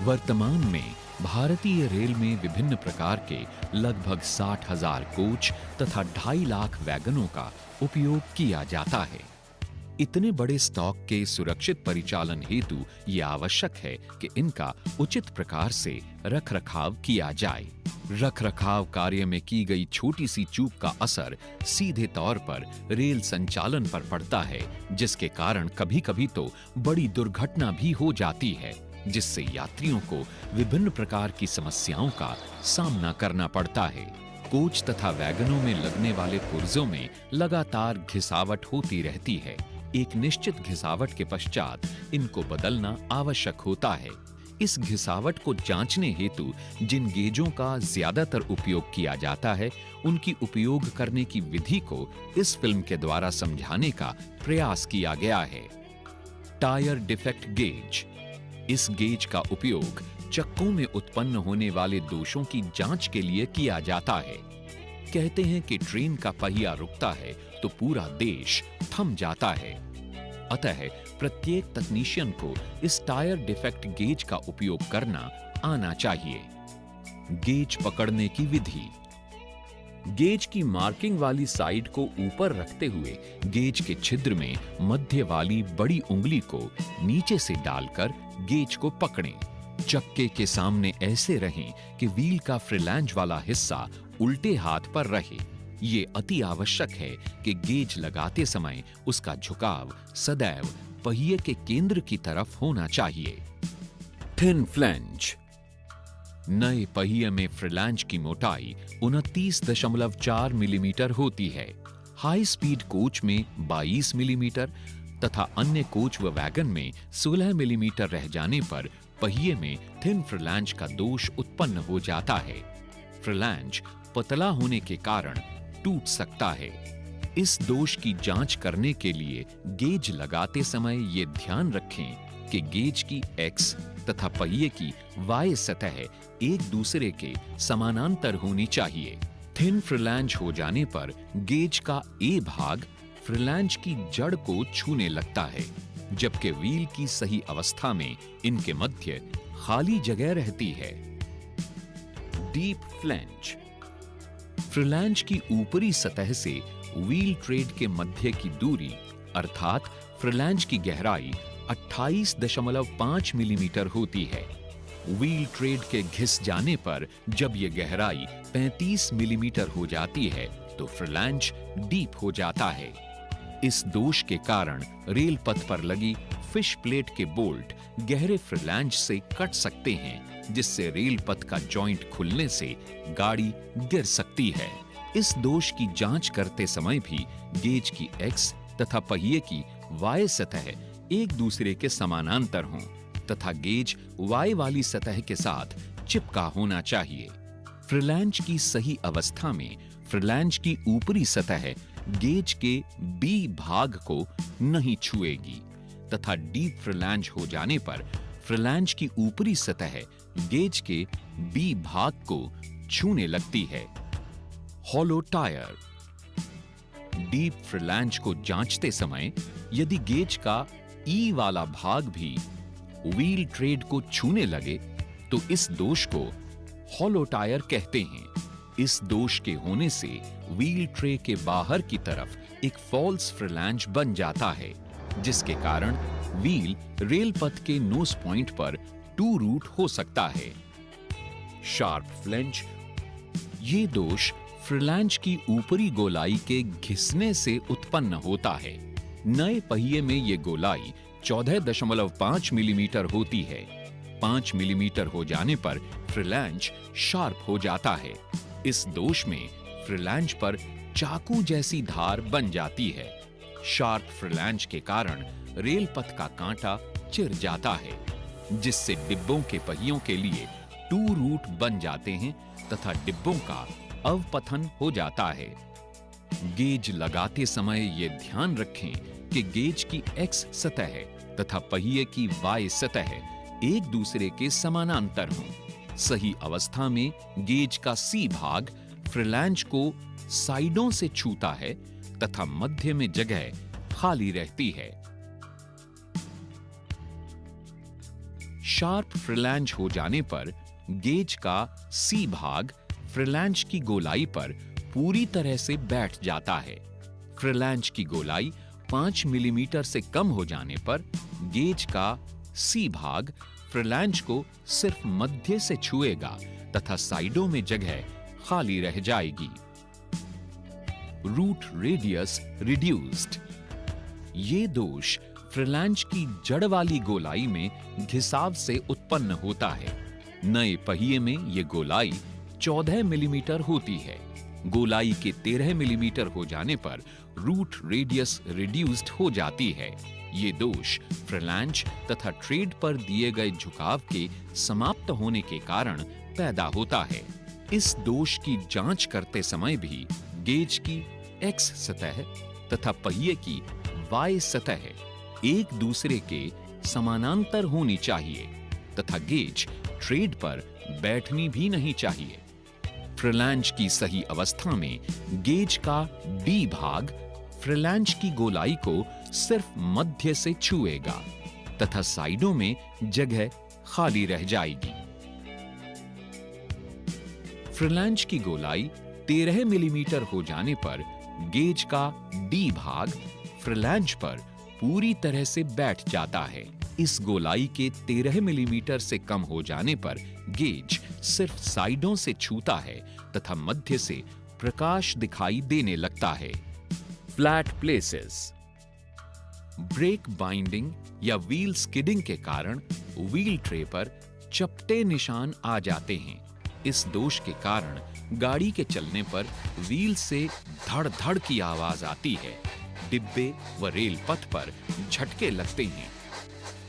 वर्तमान में भारतीय रेल में विभिन्न प्रकार के लगभग 60,000 कोच तथा 2.5 लाख वैगनों का उपयोग किया जाता है। इतने बड़े स्टॉक के सुरक्षित परिचालन हेतु यह आवश्यक है कि इनका उचित प्रकार से रखरखाव किया जाए। रखरखाव कार्य में की गई छोटी सी चूक का असर सीधे तौर पर रेल संचालन पर पड़ता है, जिसके कारण कभी-कभी तो बड़ी दुर्घटना भी हो जाती है, जिससे यात्रियों को विभिन्न प्रकार की समस्याओं का सामना करना पड़ता है। कोच तथा वैगनों में लगने वाले पुर्जों में लगातार घिसावट होती रहती है। एक निश्चित घिसावट के पश्चात इनको बदलना आवश्यक होता है। इस घिसावट को जांचने हेतु जिन गेजों का ज्यादातर उपयोग किया जाता है, उनकी उपयोग करने की विधि को इस फिल्म के द्वारा समझाने का प्रयास किया गया है। Tyre defect gauge. इस गेज का उपयोग चक्कों में उत्पन्न होने वाले दोषों की जांच के लिए किया जाता है। कहते हैं कि ट्रेन का पहिया रुकता है तो पूरा देश थम जाता है। अतः प्रत्येक तकनीशियन को इस टायर डिफेक्ट गेज का उपयोग करना आना चाहिए। गेज पकड़ने की विधि। गेज की मार्किंग वाली साइड को ऊपर रखते हुए गेज के छिद्र में मध्य वाली बड़ी उंगली को नीचे से डालकर गेज को पकड़ें। चक्के के सामने ऐसे रहें कि व्हील का फ्रिलैंज वाला हिस्सा उल्टे हाथ पर रहे। ये अति आवश्यक है कि गेज लगाते समय उसका झुकाव सदैव पहिए के केंद्र की तरफ होना चाहिए। Thin flange. नए पहिए में फ्रिलैंज की मोटाई 29.4 मिलीमीटर होती है। हाई स्पीड कोच में 22 मिलीमीटर तथा अन्य कोच व वैगन में 16 मिलीमीटर रह जाने पर पहिए में थिन फ्रिलैंज का दोष उत्पन्न हो जाता है। फ्रिलैंज पतला होने के कारण टूट सकता है। इस दोष की जांच करने के लिए गेज लगाते समय ये ध्यान रखें कि गेज की एक्स तथा पहिए की वाई सतह एक दूसरे के समानांतर होनी चाहिए। थिन फ्रिलैंज हो जाने पर गेज का ए भाग फ्रिलैंज की जड़ को छूने लगता है, जबकि व्हील की सही अवस्था में इनके मध्य खाली जगह रहती है। Deep flange. फ्रिलैंज की ऊपरी सतह से व्हील ट्रेड के मध्य की दूरी अर्थात फ्रिलैंज की गहराई 28.5 मिलीमीटर होती है। व्हील ट्रेड के घिस जाने पर जब यह गहराई 35 मिलीमीटर हो जाती है तो फ्रिलैंज डीप हो जाता है। इस दोष के कारण रेल पथ पर लगी फिश प्लेट के बोल्ट गहरे फ्रिलैंज से कट सकते हैं, जिससे रेल पथ का जॉइंट खुलने से गाड़ी गिर सकती है। इस दोष की जांच करते समय भी गेज की एक्स तथा पहिए की वाई सतह एक दूसरे के समानांतर हों तथा गेज वाई वाली सतह के साथ चिपका होना चाहिए। फ्रिलैंज की सही अवस्था में फ्रिलैंज की ऊपरी सतह गेज के बी भाग को नहीं छुएगी तथा डीप फ्रिलैंज हो जाने पर फ्रिलैंज की ऊपरी सतह गेज के बी भाग को छूने लगती है। Hollow tyre. डीप फ्रिलैंज को जांचते समय यदि गेज का ई वाला भाग भी व्हील ट्रेड को छूने लगे तो इस दोष को हॉलो टायर कहते हैं। इस दोष के होने से व्हील ट्रे के बाहर की तरफ एक फॉल्स फ्रिलैंज बन जाता है, जिसके कारण व्हील रेल पथ के नोज पॉइंट पर टू रूट हो सकता है। Sharp flange. ये दोष फ्रिलैंज की ऊपरी गोलाई के घिसने से उत्पन्न होता है। नए पहिए में ये गोलाई 14.5 मिलीमीटर होती है। 5 मिलीमीटर हो जाने पर फ्रिलैंज शार्प हो जाता है। इस दोष में फ्रिलैंज पर चाकू जैसी धार बन जाती है। शार्प फ्रिलैंज के कारण रेल पथ का कांटा चिर जाता है, जिससे डिब्बों के पहियों के लिए टू रूट बन जाते हैं तथा डिब्बों का अवपतन हो जाता है। गेज लगाते समय यह ध्यान रखें कि गेज की एक्स सतह तथा पहिए की वाई सतह एक दूसरे के समानांतर हों। सही अवस्था में गेज का सी भाग फ्रिलैंज को साइडों से छूता है तथा मध्य में जगह खाली रहती है। शार्प फ्रिलैंज हो जाने पर गेज का सी भाग फ्रिलैंज की गोलाई पर पूरी तरह से बैठ जाता है। फ्रिलैंज की गोलाई 5 मिलीमीटर से कम हो जाने पर गेज का सी भाग फ्रिलैंज को सिर्फ मध्य से छुएगा तथा साइडों में जगह खाली रह जाएगी। Root radius reduced. ये दोष फ्रिलैंज की जड़ वाली गोलाई में घिसाव से उत्पन्न होता है। नए पहिए में ये गोलाई 14 मिलीमीटर होती है। गोलाई के 13 मिलीमीटर हो जाने पर रूट रेडियस रिड्यूस्ड हो जाती है। ये दोष फ्रिलैंज तथा ट्रेड पर दिए गए झुकाव के समाप्त होने के कारण पैदा होता है। इस दोष की जांच करते समय भी गेज की एक्स सतह तथा पहिए की वाई सतह एक दूसरे के समानांतर होनी चाहिए तथा गेज ट्रेड पर बैठनी भी नहीं चाहिए। फ्रिलैंज की सही अवस्था में गेज का डी भाग फ्रिलैंज की गोलाई को सिर्फ मध्य से छुएगा तथा साइडों में जगह खाली रह जाएगी। फ्रिलैंज की गोलाई 13 मिलीमीटर हो जाने पर गेज का डी भाग फ्रिलैंज पर पूरी तरह से बैठ जाता है। इस गोलाई के 13 मिलीमीटर से कम हो जाने पर गेज सिर्फ साइडों से छूता है तथा मध्य से प्रकाश दिखाई देने लगता है। Flat places. ब्रेक बाइंडिंग या व्हील स्किडिंग के कारण व्हील ट्रे पर चपटे निशान आ जाते हैं। इस दोष के कारण गाड़ी के चलने पर व्हील से धड़ धड़ की आवाज आती है। डिब्बे व रेल पथ पर झटके लगते हैं।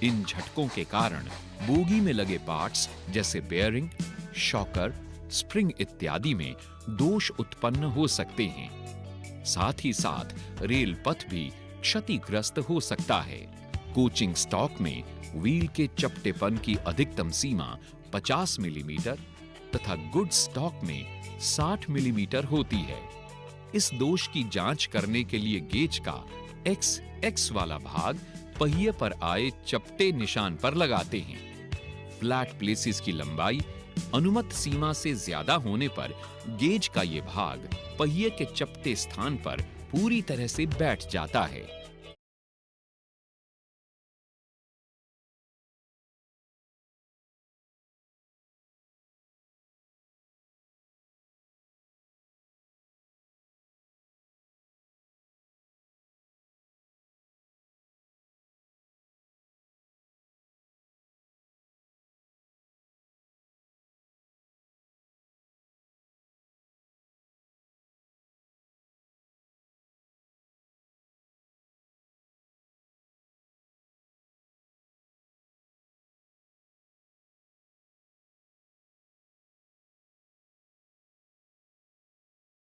इन झटकों के कारण बोगी में लगे पार्ट्स जैसे बेयरिंग, शॉकर, स्प्रिंग इत्यादि में दोष उत्पन्न हो सकते हैं। साथ ही साथ रेल पथ भी क्षतिग्रस्त हो सकता है। कोचिंग स्टॉक में व्हील के चपटेपन की अधिकतम सीमा 50 मिलीमीटर तथा गुड स्टॉक में 60 मिलीमीटर होती है। इस दोष की जांच करने के लिए गेज का एक्स वाला भाग पहिए पर आए चपटे निशान पर लगाते हैं। फ्लैट प्लेसेस की लंबाई अनुमत सीमा से ज्यादा होने पर गेज का ये भाग पहिए के चपटे स्थान पर पूरी तरह से बैठ जाता है।